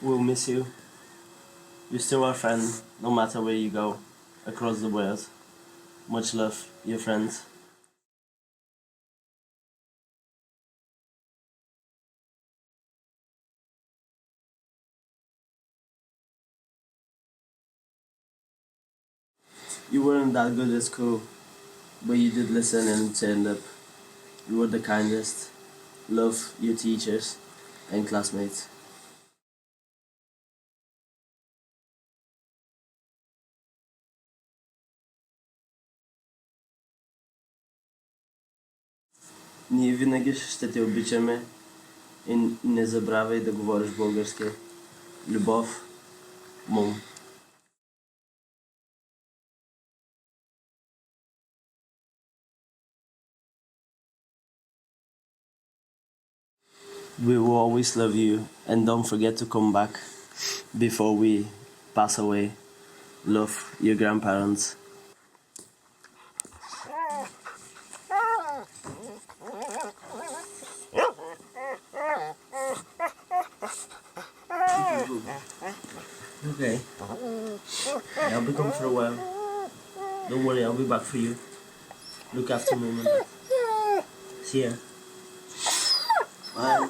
We'll miss you. You're still our friend, no matter where you go, across the world. Much love, your friends. You weren't that good at school, but you did listen and turned up. You were the kindest. Love your teachers and classmates. Ние винаги ще те обичаме и не забравяй да говориш български. Любов, Мом. We will always love you and don't forget to come back before we pass away. Love your grandparents. Okay. I'll be gone for a while. Don't worry, I'll be back for you. Look after Mom and Dad. See ya. Bye.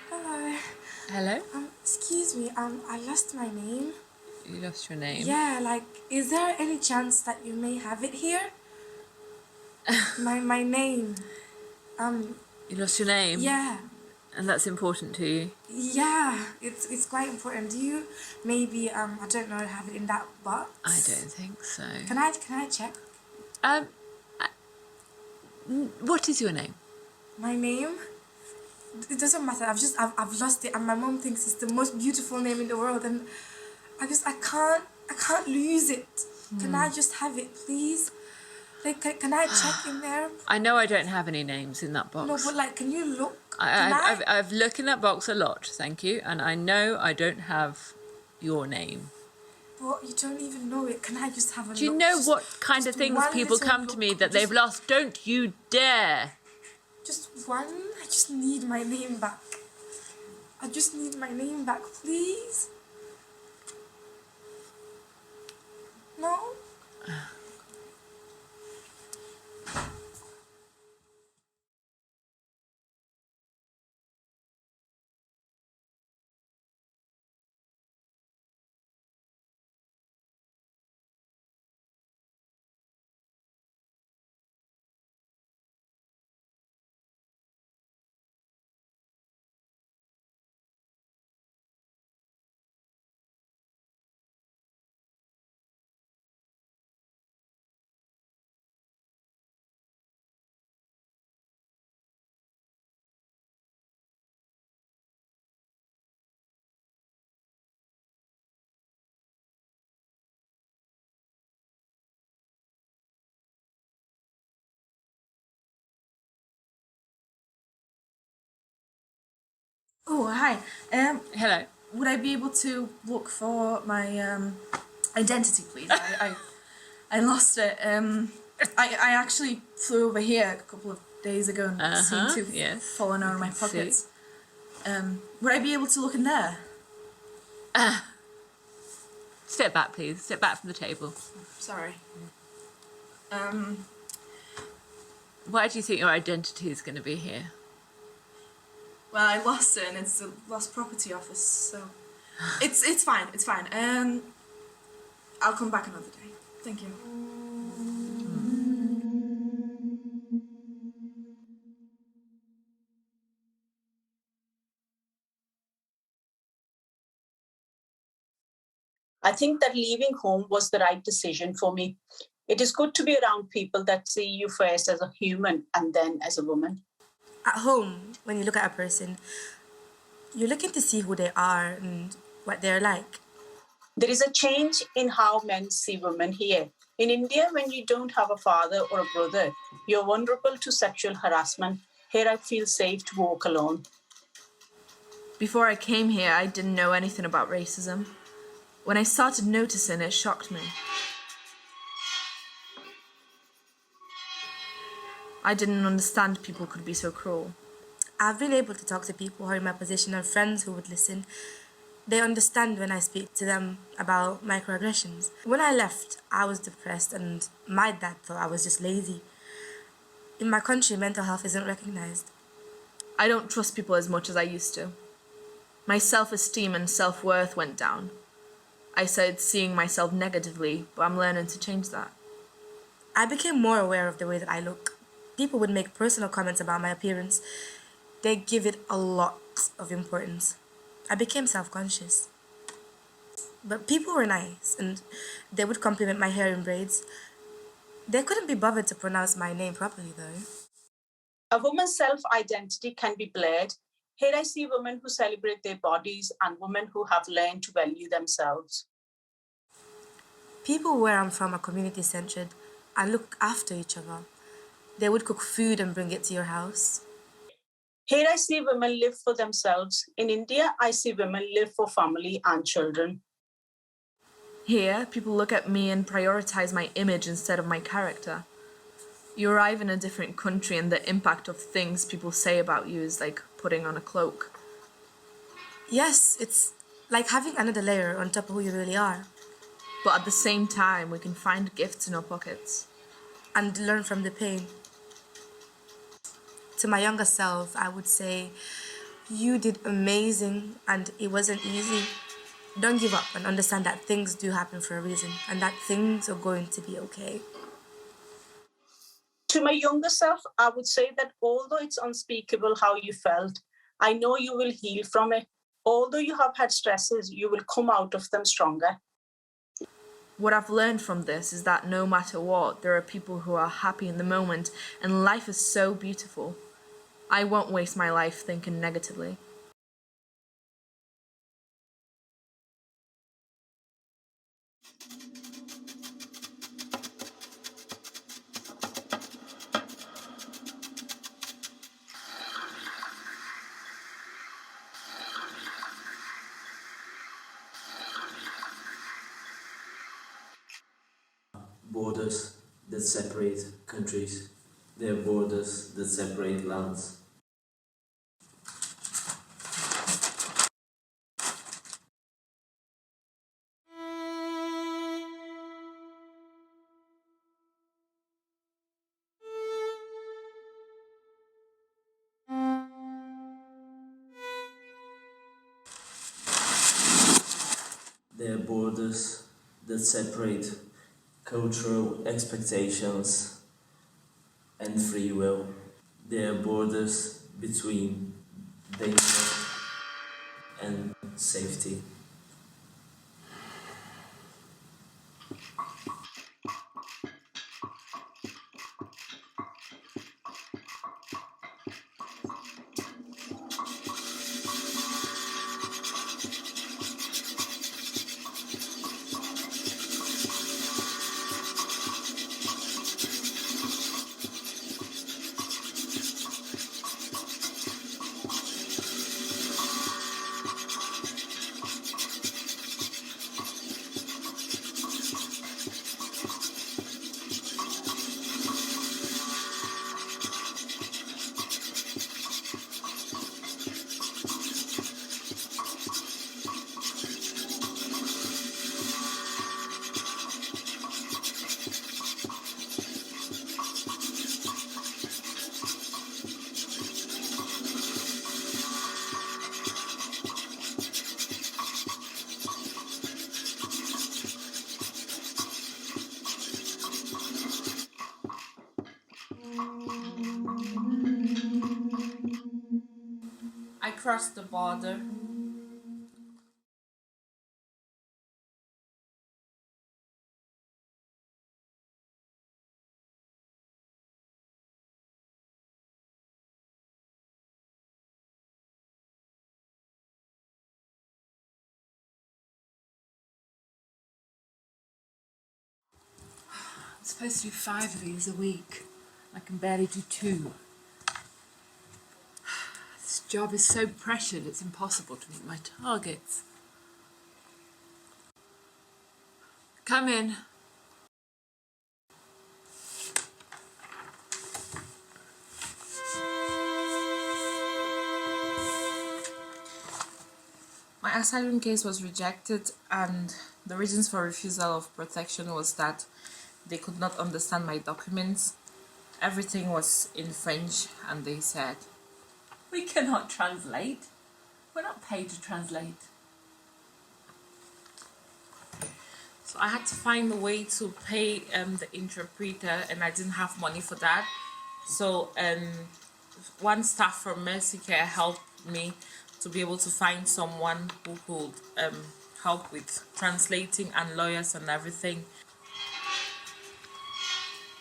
Hello. Hello? Excuse me, I lost my name. You lost your name? Yeah, like, is there any chance that you may have it here? my name. You lost your name? Yeah. And that's important to you? Yeah, it's quite important. Do you maybe, I don't know, have it in that box? I don't think so. Can I check? What is your name? My name? It doesn't matter. I've lost it, and my mom thinks it's the most beautiful name in the world, and I can't lose it. Can I just have it, please? Like, can I check in there? I know I don't have any names in that box. No, but like, can you look? I've looked in that box a lot, thank you, and I know I don't have your name. But you don't even know it. Can I just have a look? Do you know what kind of things people come to me that they've lost? Don't you dare! Just one? I just need my name back. I just need my name back, please. No? Oh, hi. Hello. Would I be able to look for my identity, please? I lost it. I actually flew over here a couple of days ago and seemed to have fallen out of my pockets. Would I be able to look in there? Step back, please. Step back from the table. Sorry. Why do you think your identity is going to be here? Well, I lost it, and it's the lost property office, so it's fine. It's fine. I'll come back another day. Thank you. I think that leaving home was the right decision for me. It is good to be around people that see you first as a human and then as a woman. At home, when you look at a person, you're looking to see who they are and what they're like. There is a change in how men see women here. In India, when you don't have a father or a brother, you're vulnerable to sexual harassment. Here, I feel safe to walk alone. Before I came here, I didn't know anything about racism. When I started noticing, it shocked me. I didn't understand people could be so cruel. I've been able to talk to people who are in my position and friends who would listen. They understand when I speak to them about microaggressions. When I left, I was depressed and my dad thought I was just lazy. In my country, mental health isn't recognized. I don't trust people as much as I used to. My self-esteem and self-worth went down. I started seeing myself negatively, but I'm learning to change that. I became more aware of the way that I look. People would make personal comments about my appearance. They give it a lot of importance. I became self-conscious. But people were nice, and they would compliment my hair in braids. They couldn't be bothered to pronounce my name properly, though. A woman's self-identity can be blurred. Here I see women who celebrate their bodies and women who have learned to value themselves. People where I'm from are community-centered and look after each other. They would cook food and bring it to your house. Here I see women live for themselves. In India, I see women live for family and children. Here, people look at me and prioritize my image instead of my character. You arrive in a different country and the impact of things people say about you is like putting on a cloak. Yes, it's like having another layer on top of who you really are. But at the same time, we can find gifts in our pockets. And learn from the pain. To my younger self, I would say, you did amazing and it wasn't easy. Don't give up and understand that things do happen for a reason and that things are going to be okay. To my younger self, I would say that although it's unspeakable how you felt, I know you will heal from it. Although you have had stresses, you will come out of them stronger. What I've learned from this is that no matter what, there are people who are happy in the moment and life is so beautiful. I won't waste my life thinking negatively. Borders that separate countries. There are borders that separate lands. There are borders that separate cultural expectations and free will. There are borders between danger and safety. I crossed the border. I'm supposed to do 5 of these a week. I can barely do 2. This job is so pressured, it's impossible to meet my targets. Come in. My asylum case was rejected, and the reasons for refusal of protection was that they could not understand my documents. Everything was in French, and they said, We cannot translate. We're not paid to translate. so I had to find a way to pay the interpreter, and I didn't have money for that. So one staff from Mercy Care helped me to be able to find someone who could help with translating and lawyers and everything.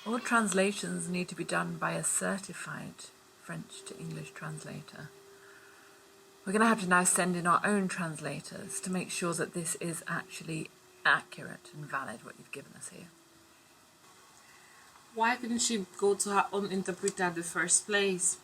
All translations need to be done by a certified French to English translator. We're going to have to now send in our own translators to make sure that this is actually accurate and valid, what you've given us here. Why couldn't she go to her own interpreter in the first place?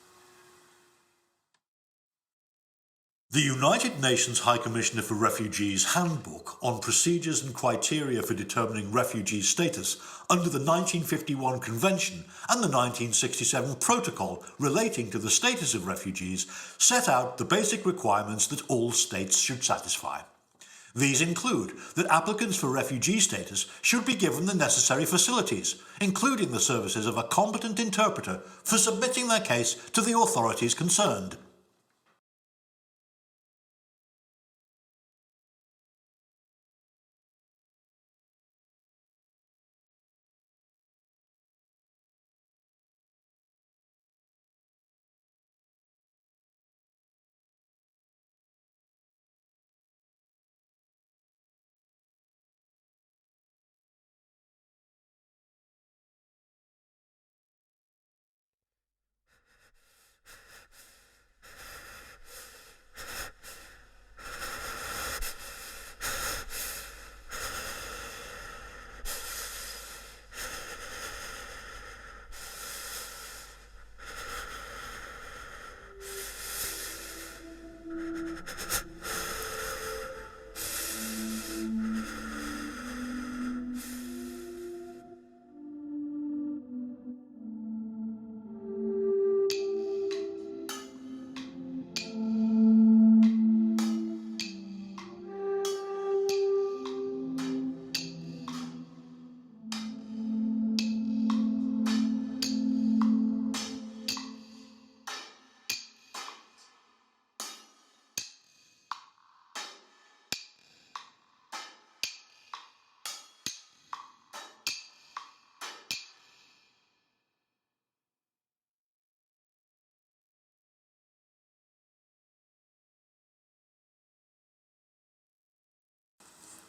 The United Nations High Commissioner for Refugees Handbook on Procedures and Criteria for Determining Refugee Status under the 1951 Convention and the 1967 Protocol relating to the status of refugees set out the basic requirements that all states should satisfy. These include that applicants for refugee status should be given the necessary facilities, including the services of a competent interpreter for submitting their case to the authorities concerned.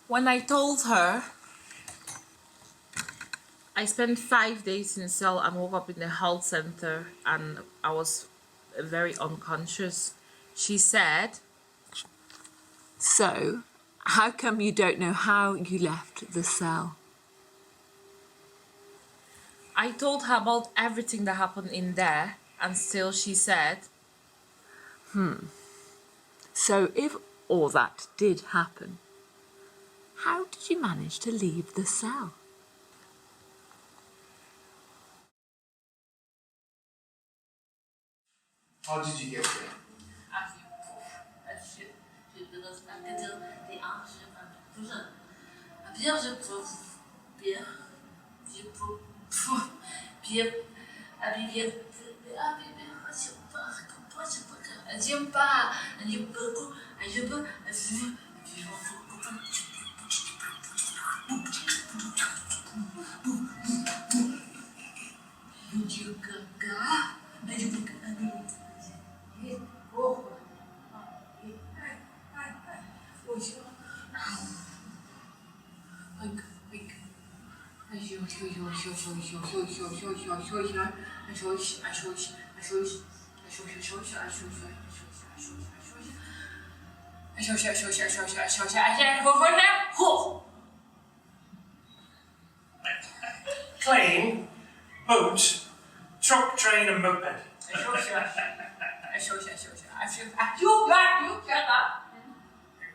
When I told her, I spent 5 days in cell and woke up in the health center, and I was very unconscious. She said, So, how come you don't know how you left the cell? I told her about everything that happened in there, and still she said, So, if all that did happen, how did you manage to leave the cell? How did you get there? plane, boat, truck, train and moped. It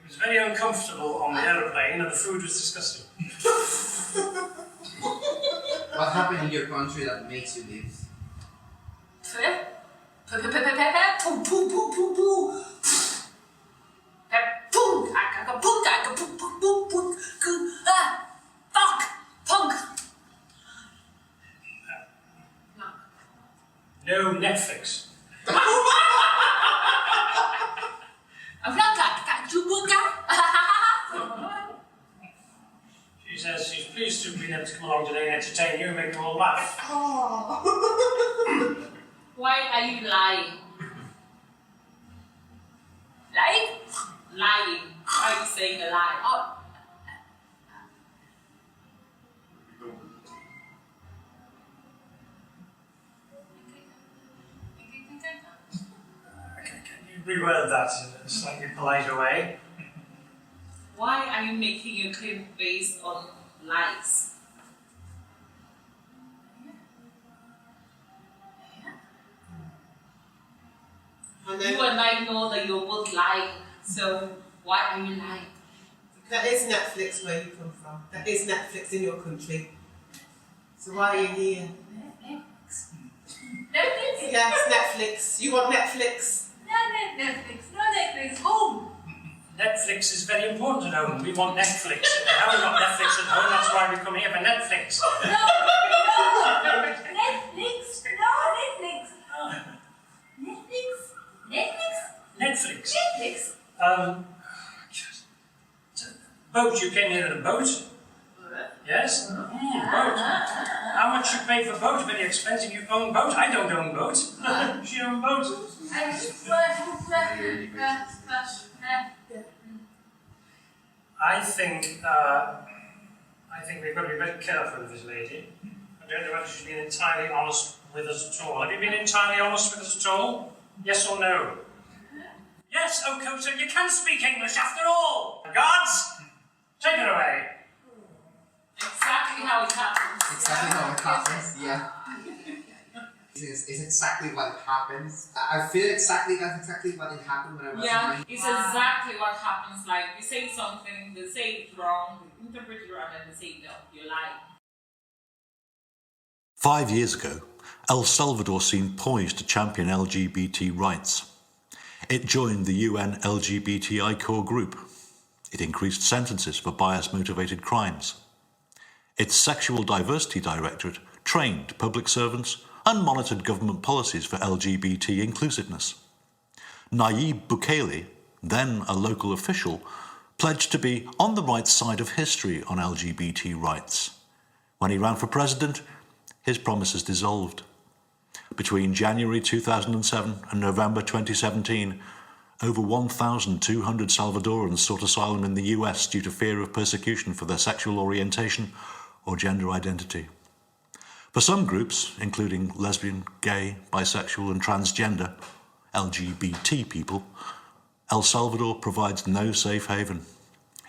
was very uncomfortable on the aeroplane and the food was disgusting. What happened in your country that makes you leave? No Netflix. She says she's pleased to have been able to come along today and entertain you and make you all laugh. Why are you lying? Lying? Lying. Why are you saying a lie? Oh. Can you reword that in a slightly politer way? Why are you making your claim based on lies? You and I know that you're both lying, so why are you lying? That is Netflix where you come from. That is Netflix in your country. So why are you here? Netflix? Netflix? Yes, Netflix. You want Netflix? No Netflix, home. Netflix is very important at home. We want Netflix. If we haven't got Netflix at home, that's why we come here for Netflix. Netflix. Boat, you came here in a boat? Yes? Boat. How much you pay for boat? Very expensive. You own boat? I don't own boat. She owns boat. I think we've got to be very careful with this lady. I don't know whether she's been entirely honest with us at all. Have you been entirely honest with us at all? Yes or no? Yes, Okoto, you can speak English after all! Guards, take it away. Exactly how it happens. Exactly how it happens, yeah. It's exactly what happens. I feel that's exactly what it happened when I was in it's exactly what happens. Like, you say something, they say it wrong, they interpret it wrong, and they say, no, you're lying. 5 years ago, El Salvador seemed poised to champion LGBT rights. It joined the UN LGBTI core group. It increased sentences for bias-motivated crimes. Its Sexual Diversity Directorate trained public servants and monitored government policies for LGBT inclusiveness. Nayib Bukele, then a local official, pledged to be on the right side of history on LGBT rights. When he ran for president, his promises dissolved. Between January 2007 and November 2017, over 1,200 Salvadorans sought asylum in the US due to fear of persecution for their sexual orientation or gender identity. For some groups, including lesbian, gay, bisexual and transgender, LGBT people, El Salvador provides no safe haven.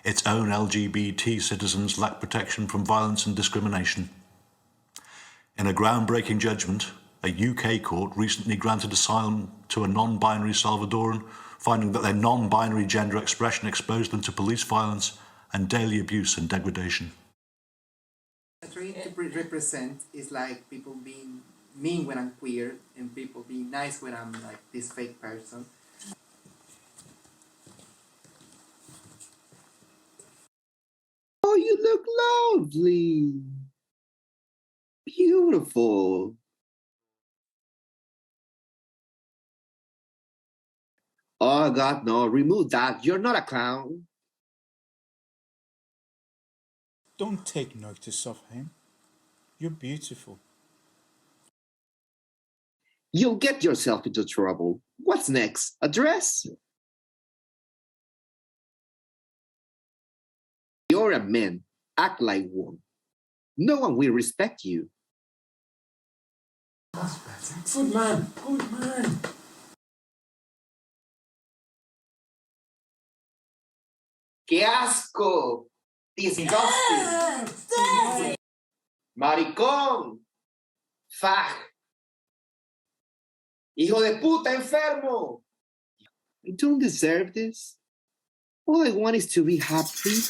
Its own LGBT citizens lack protection from violence and discrimination. In a groundbreaking judgment, a UK court recently granted asylum to a non-binary Salvadoran, finding that their non-binary gender expression exposed them to police violence and daily abuse and degradation. Trying to represent is like people being mean when I'm queer and people being nice when I'm like this fake person. Oh, you look lovely. Beautiful. Oh, God, no. Remove that. You're not a clown. Don't take notice of him. You're beautiful. You'll get yourself into trouble. What's next? A dress? You're a man. Act like one. No one will respect you. That's better. Good man. Good man. ¡Qué asco! Disgusting. Maricón. Fag. Hijo de puta enfermo. I don't deserve this. All I want is to be happy.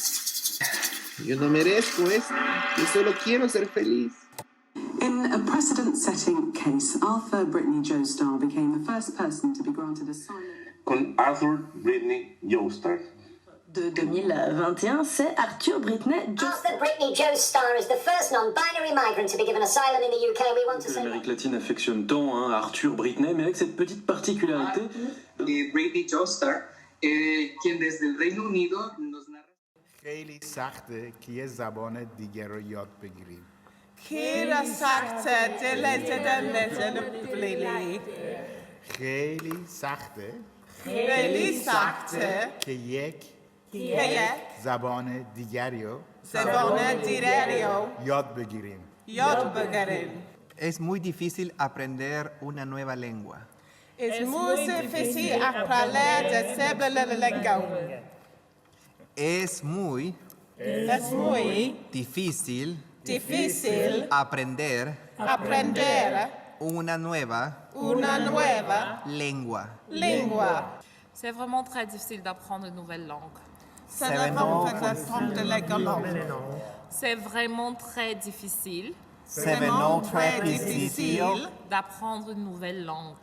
Yo no merezco esto. Yo solo quiero ser feliz. In a precedent-setting case, Arthur Brittany Joestar became the first person to be granted asylum. Con Arthur Brittany Joestar. De 2021, c'est Arthur Brittany Joestar. Arthur Brittany Joestar is the first non-binary migrant to be given asylum in the UK. We want to say... L'Amérique latine affectionne tant Arthur Brittany, mais avec cette petite particularité. Brittany Joestar, quien desde el Reino Unido nos narra. خیلی سخته که یه زبان دیگر رو یاد بگیریم. خیلی سخته خیلی سخته خیلی سخته که یک زبان دیگری رو یاد بگیریم. Es muy difícil aprender una nueva lengua. Es muy difícil aprender la lengua. Es muy difícil aprender una nueva lengua. C'est vraiment très difficile d'apprendre une nouvelle langue. C'est vraiment très difficile. D'apprendre une nouvelle langue.